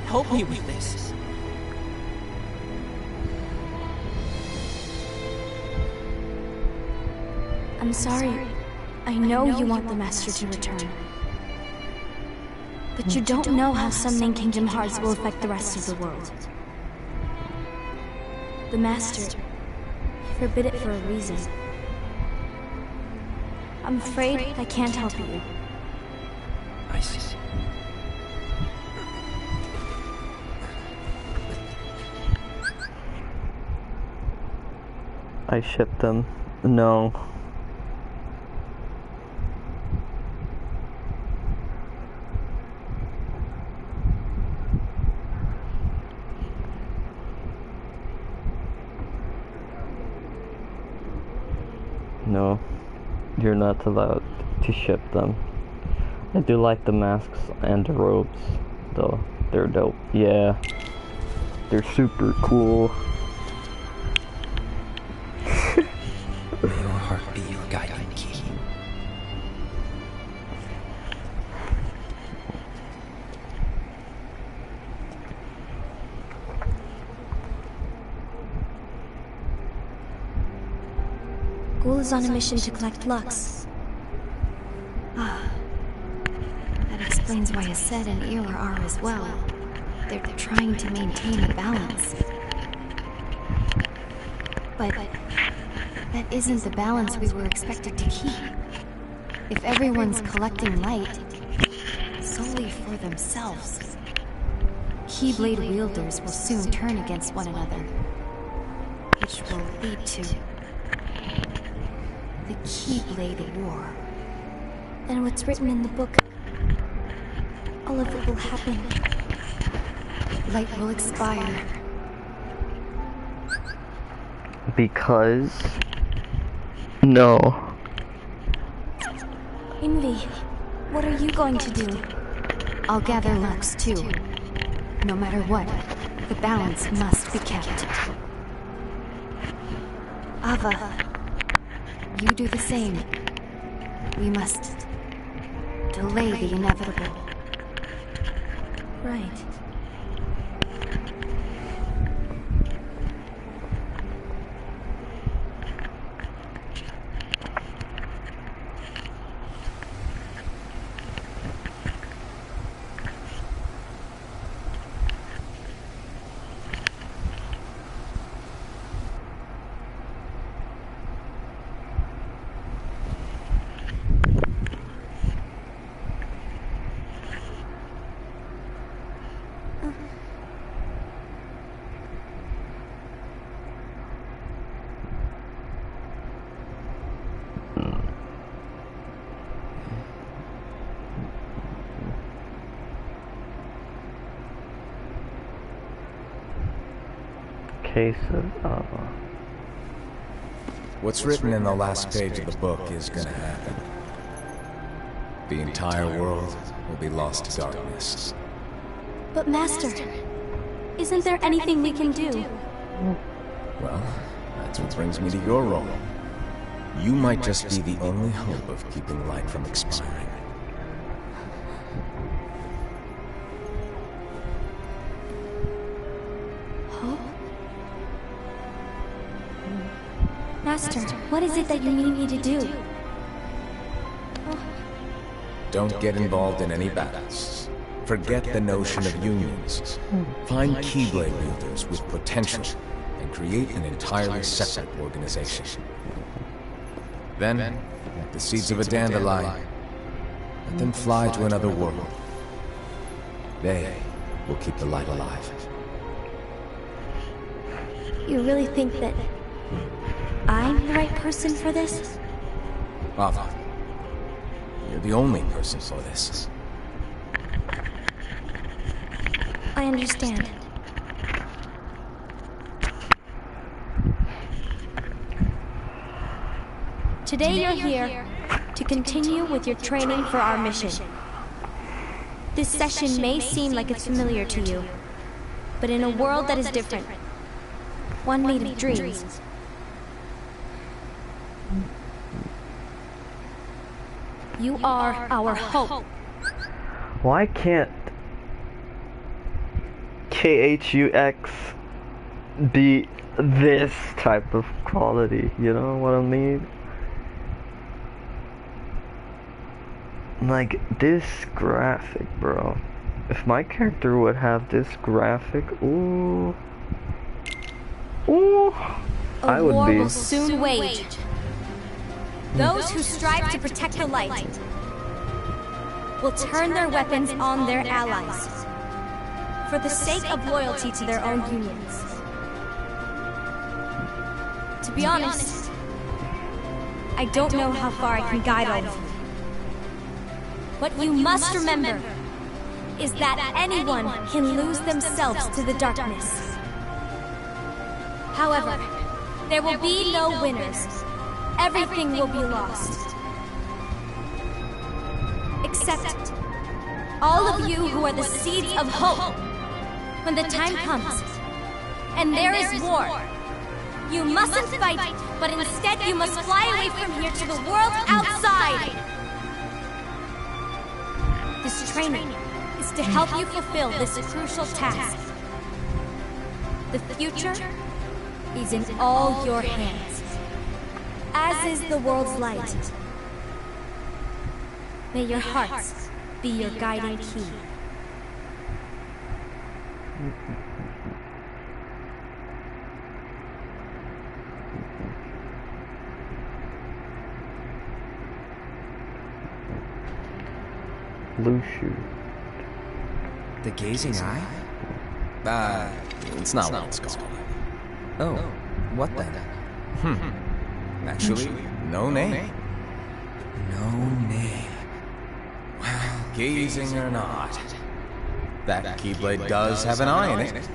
Help me with this. I'm sorry. I know you want the Master to return. But you don't know how summoning Kingdom Hearts will affect the rest of the world. The Master forbid it for a reason. I'm afraid I can't help you. I see. I shipped them. No. No, you're not allowed to ship them. I do like the masks and the robes, though. They're dope. Yeah, they're super cool. May your heart be your guiding key. Ghoul is on a mission to collect Lux. That explains why Aced and Ira are as well. They're trying to maintain a balance. But that isn't the balance we were expected to keep. If everyone's collecting light solely for themselves, Keyblade wielders will soon turn against one another, which will lead to the Keyblade War. And what's written in the book, all of it will happen light will expire. Because... No. Envy, what are you going to do? I'll gather Lux too. No matter what, the balance must be kept. Ava, you do the same. We must delay the inevitable. Right. Case of Ava. What's written in the last page of the book is gonna happen. The entire world will be lost to darkness. But Master, isn't there anything we can do? Well, that's what brings me to your role. You might just be the only hope of keeping light from expiring. Master, what is it that you need me to do? Don't get involved in any battles. Forget the notion of unions. Find Keyblade wielders with potential and create an entirely separate organization. Then, like the seeds of a dandelion, let them fly to another world. They will keep the light alive. You really think that I'm the right person for this? Ava, you're the only person for this. I understand. Today you're here to continue with your training for our mission. This session may seem like it's familiar to you, but in a world that is different, one made of dreams, you are our hope. Why can't KHUX be this type of quality? You know what I mean? Like, this graphic, bro. If my character would have this graphic, ooh. Ooh. I would war be. will soon wage. Those who strive to protect the light will turn their weapons on their allies for the sake of loyalty to their own unions. To be honest, I don't know how far I can guide all of you. What you must remember is that anyone can lose themselves to the darkness. However, there will be no winners. Everything will be lost. Except all of you who are the seeds of hope. When the time comes, and there is war, you mustn't fight, but instead you must fly away from here to the world outside. This training is to help you fulfill this crucial task. The future is in all your hands, as is the world's light. May your hearts be your guiding key. Luxu. The Gazing Eye? It's not what it's called. Oh, what then? Actually, no name. No name. Well, gazing or not, That Keyblade does have an eye in it.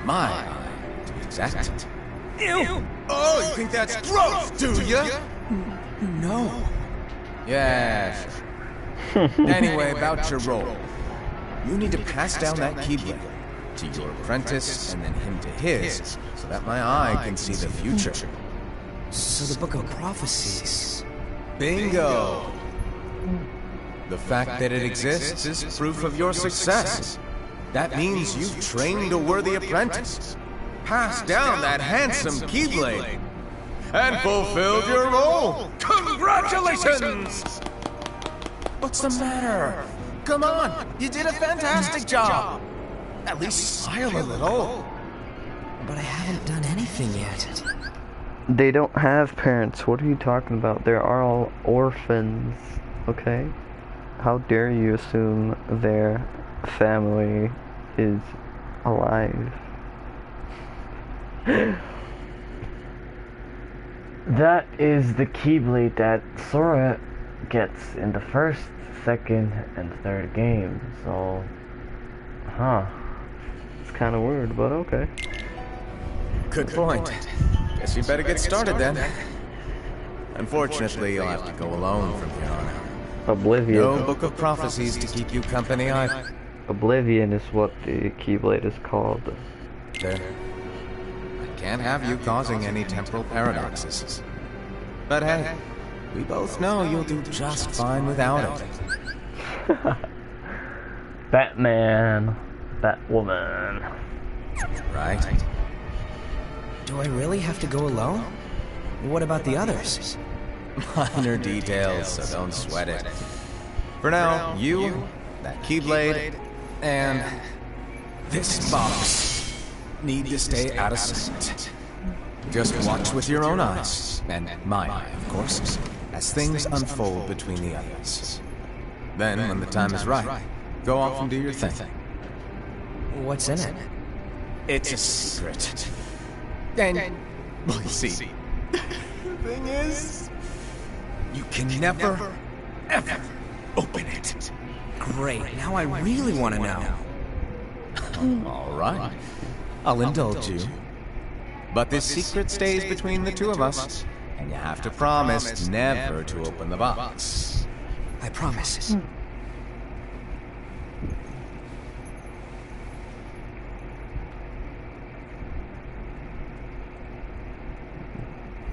My eye, to be exact. Ew! Oh, you think that's gross, do ya? No. Yeah, sure. Anyway, about your role. You need to pass down that Keyblade to your apprentice and then him to his, so that my eye can see the future. So the Book of Prophecies. Bingo! The fact that it exists is proof of your success. That means you've trained a worthy apprentice, passed down that handsome Keyblade, and fulfilled your role. Congratulations! What's the matter? Come on, you did a fantastic job. At least smile a little. But I haven't done anything yet. They don't have parents. What are you talking about? They're all orphans, okay? How dare you assume their family is alive? That is the Keyblade that Sora gets in the first, second, and third game, so... It's kinda weird, but okay. Good point. Guess you better get started then. Unfortunately, you'll have to go alone from here on out. Oblivion. No Book of Prophecies to keep you company either. Oblivion is what the Keyblade is called. There. I can't have you causing any temporal paradoxes. But hey, we both know you'll do just fine without it. Batman. Batwoman. Right? Do I really have to go alone? What about the others? Minor details, so don't sweat it. For now, you, that Keyblade, and this box need to stay out of sight. Just watch with your own eyes, and my eye, of course, as things unfold between the others. Then, when the time is right, go off and do your thing. What's in it? It's a secret. And, well, you see, the thing is, you can never, ever open it. Great, now I really want to know. All right, I'll indulge you. But this secret stays between the two of us, and you have to promise never to open the box. I promise.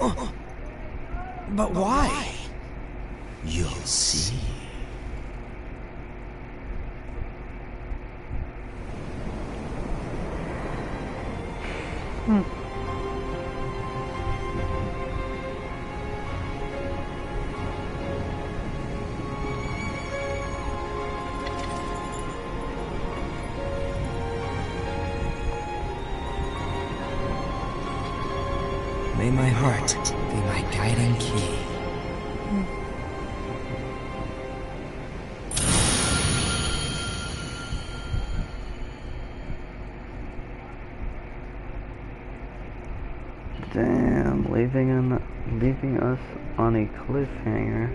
Oh. But why? You'll see. May my heart be my guiding key. Damn, leaving us on a cliffhanger.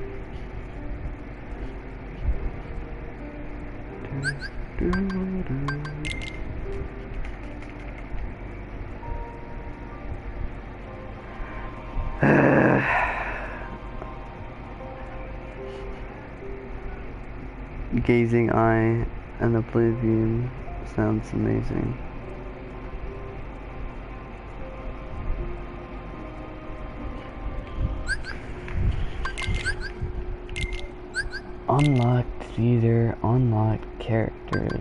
Gazing Eye and Oblivion sounds amazing. Unlocked theater, unlocked characters.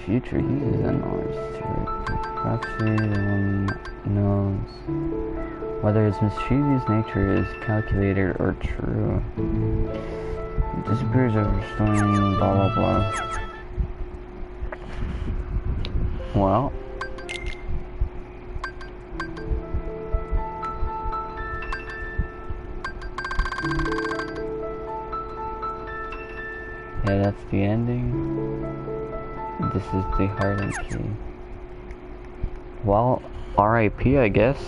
Future uses an knowledge to prophecy, the one knows whether its mischievous nature is calculated or true. It disappears over restoring blah blah blah. Well, yeah, that's the ending. This is the Harden key. Well, RIP, I guess.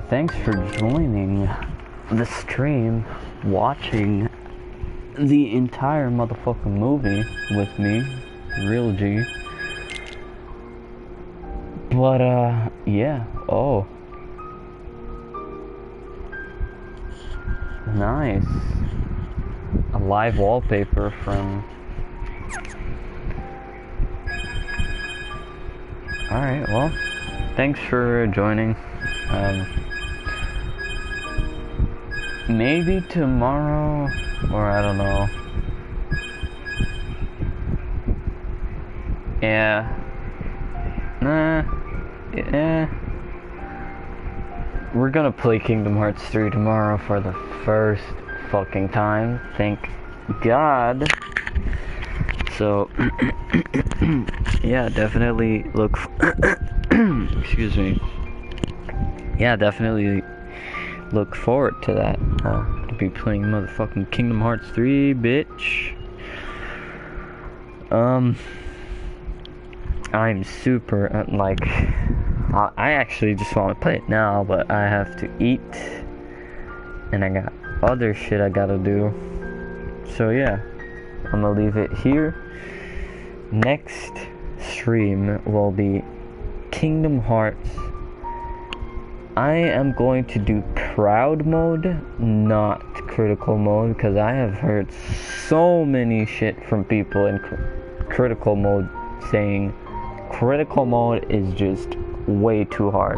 Thanks for joining the stream, watching the entire motherfucking movie with me, Real G. But, yeah, oh. Nice. A live wallpaper from... Alright, well, thanks for joining. Maybe tomorrow, or I don't know. Yeah. Yeah. We're gonna play Kingdom Hearts 3 tomorrow for the first fucking time. Thank God. So, yeah, definitely look... excuse me. Yeah, definitely look forward to that. To be playing motherfucking Kingdom Hearts 3, bitch. I'm super, like... I actually just want to play it now, but I have to eat. And I got other shit I gotta do. So yeah, I'm gonna leave it here. Next stream will be Kingdom Hearts. I am going to do proud mode, not critical mode, because I have heard so many shit from people in critical mode saying critical mode is just way too hard.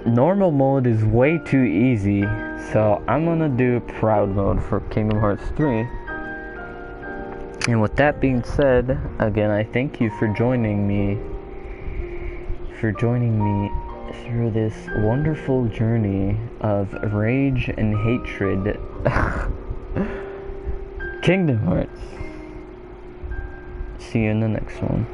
Normal mode is way too easy, so I'm gonna do proud mode for Kingdom Hearts 3. And with that being said, again, I thank you for joining me through this wonderful journey of rage and hatred. Kingdom Hearts. See you in the next one.